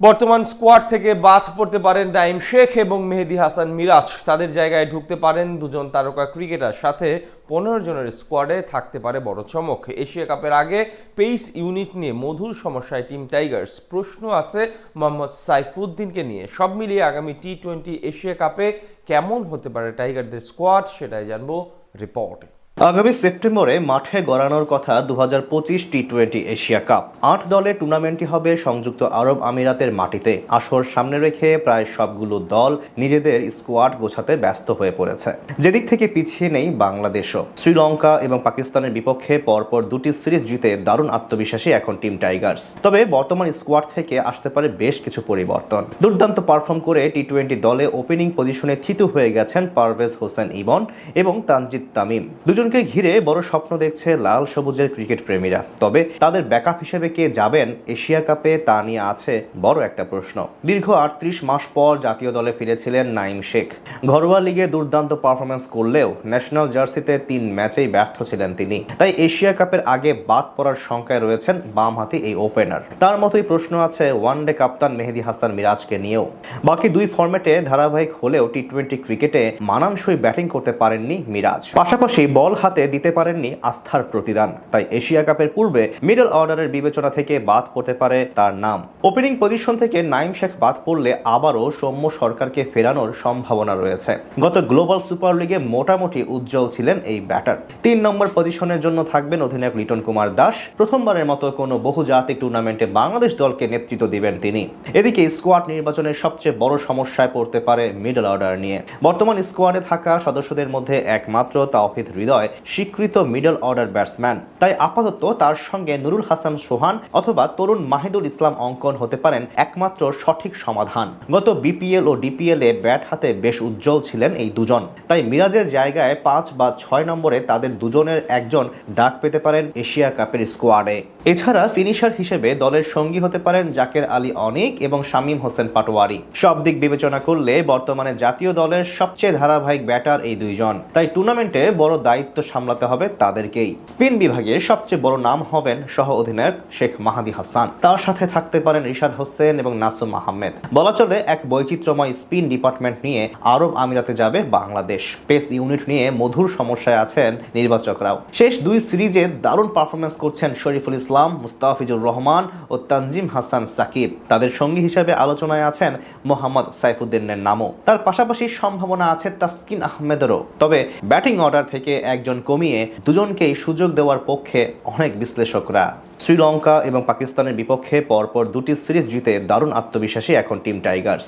বর্তমান স্কোয়াড থেকে বাদ পড়তে পারেন নাঈম শেখ এবং মেহেদী হাসান মিরাজ। তাদের জায়গায় ঢুকতে পারেন দুজন তারকা ক্রিকেটার। সাথে 15 জনের স্কোয়াডে থাকতে পারে বড় চমক। এশিয়া কাপের আগে পেস ইউনিট নিয়ে মধুর সমস্যায় টিম টাইগার্স। প্রশ্ন আছে মোহাম্মদ সাইফুদ্দিনকে নিয়ে। সব মিলিয়ে আগামী টি-20 এশিয়া কাপে কেমন হতে পারে টাইগারদের স্কোয়াড, সেটাই জানবো রিপোর্টে। আগামী সেপ্টেম্বরে মাঠে গড়ানোর কথা 2025 টি-20 এশিয়া কাপ। 8 দলের টুর্নামেন্টটি হবে সংযুক্ত আরব আমিরাতের মাটিতে। আসর সামনে রেখে প্রায় সবগুলো দল নিজেদের স্কোয়াড গোছাতে ব্যস্ত হয়ে পড়েছে। যেদিক থেকে পিছিয়ে নেই বাংলাদেশও। শ্রীলঙ্কা এবং পাকিস্তানের বিপক্ষে পরপর দুটি সিরিজ জিতে দারুণ আত্মবিশ্বাসী এখন টিম টাইগার্স। তবে বর্তমান স্কোয়াড থেকে আসতে পারে বেশ কিছু পরিবর্তন। দুর্দান্ত পারফর্ম করে টি-20 দলে ওপেনিং পজিশনে থিতু হয়ে গেছেন পারভেজ হোসেন ইমন এবং তানজিদ তামিম। দুজনকে ঘিরে বড় স্বপ্ন দেখছে লাল সবুজের ক্রিকেট প্রেমীরা। তবে তাদের ব্যাকআপ হিসেবে কে যাবেন এশিয়া কাপে, তা নিয়ে আছে বড় একটা প্রশ্ন। দীর্ঘ 38 মাস পর জাতীয় দলে ফিরেছিলেন নাঈম শেখ। ঘরোয়া লিগে দুর্দান্ত পারফরমেন্স করলেও ন্যাশনাল জার্সিতে 3 ম্যাচেই ব্যর্থ ছিলেন তিনি। তাই এশিয়া কাপের আগে বাদ পড়ার শঙ্কায় রয়েছেন বামহাতি এই ওপেনার। তার মতোই প্রশ্ন আছে ওয়ানডে কাপ্তান মেহেদী হাসান মিরাজকে নিয়েও। বাকি দুই ফরম্যাটে ধারাবাহিক হলেও টি-20 ক্রিকেটে মানানসই ব্যাটিং করতে পারেননি মিরাজ। পাশাপাশি বল হাতে দিতে পারেননি আস্থার প্রতিদান। তাই এশিয়া কাপের পূর্বে মিডল অর্ডারের বিবেচনা থেকে বাদ পড়তে পারে তার নাম। ওপেনিং পজিশন থেকে নাঈম শেখ বাদ পড়লে আবারও সৌম্য সরকারকে ফেরানোর সম্ভাবনা রয়েছে। গত গ্লোবাল সুপার লিগে মোটামুটি উজ্জ্বল ছিলেন এই ব্যাটার। 3 নম্বর পজিশনের জন্য থাকবেন অধিনায়ক লিটন কুমার দাস। প্রথমবারের মতো কোনো বহুজাতিক টুর্নামেন্টে বাংলাদেশ দলকে নেতৃত্ব দিবেন তিনি। এদিকে স্কোয়াড নির্বাচনের সবচেয়ে বড় সমস্যায় পড়তে পারে মিডল অর্ডার নিয়ে। বর্তমান স্কোয়াডে থাকা সদস্যদের মধ্যে একমাত্র তাওহিদ হৃদয় স্বীকৃত মিডল অর্ডার ব্যাটসম্যান। তাই আপাতত তার সঙ্গে নুরুল হাসান সোহান অথবা তরুণ মাহিদুল ইসলাম অঙ্কন হতে পারেন একমাত্র সঠিক সমাধান। গত বিপিএল ও ডিপিএল এ ব্যাট হাতে বেশ উজ্জ্বল ছিলেন এই দুজন। তাই মিরাজের জায়গায় 5 বা 6 নম্বরে তাদের দুজনের একজন ডাক পেতে পারেন এশিয়া কাপের স্কোয়াডে। এছাড়া ফিনিশার হিসেবে দলের সঙ্গী হতে পারেন জাকের আলী অনিক এবং শামীম হোসেন পাটোয়ারি। সব দিক বিবেচনা করলে বর্তমানে জাতীয় দলের সবচেয়ে ধারাবাহিক ব্যাটার এই দুইজন। তাই টুর্নামেন্টে বড় দায়িত্ব সামলাতে হবে তাদেরকেই। স্পিন বিভাগে সবচেয়ে বড় নাম হবেন সহ অধিনায়ক শেখ মাহাদী হাসান। তার সাথে থাকতে পারেন রিশাদ হোসেন এবং নাসুম আহমেদ। বলা চলে এক বৈচিত্র্যময় স্পিন ডিপার্টমেন্ট নিয়ে আরব আমিরাতে যাবে বাংলাদেশ। পেস ইউনিট নিয়ে মধুর সমস্যায় আছেন নির্বাচকরাও। শেষ 2 সিরিজে দারুণ পারফরমেন্স করছেন শরীফুল ইসলাম, মুস্তাফিজুর রহমান ও তানজিম হাসান সাকিব। তাদের সঙ্গী হিসেবে আলোচনায় আছেন মোহাম্মদ সাইফুদ্দিনের নামও। তার পাশাপাশি সম্ভাবনা আছে তাসকিন আহমেদেরও। তবে ব্যাটিং অর্ডার থেকে একজন কমিয়ে দুজনকেই সুযোগ দেওয়ার পক্ষে অনেক বিশ্লেষকরা। শ্রীলঙ্কা এবং পাকিস্তানের বিপক্ষে পরপর দুটি সিরিজ জিতে দারুণ আত্মবিশ্বাসী এখন টিম টাইগার্স।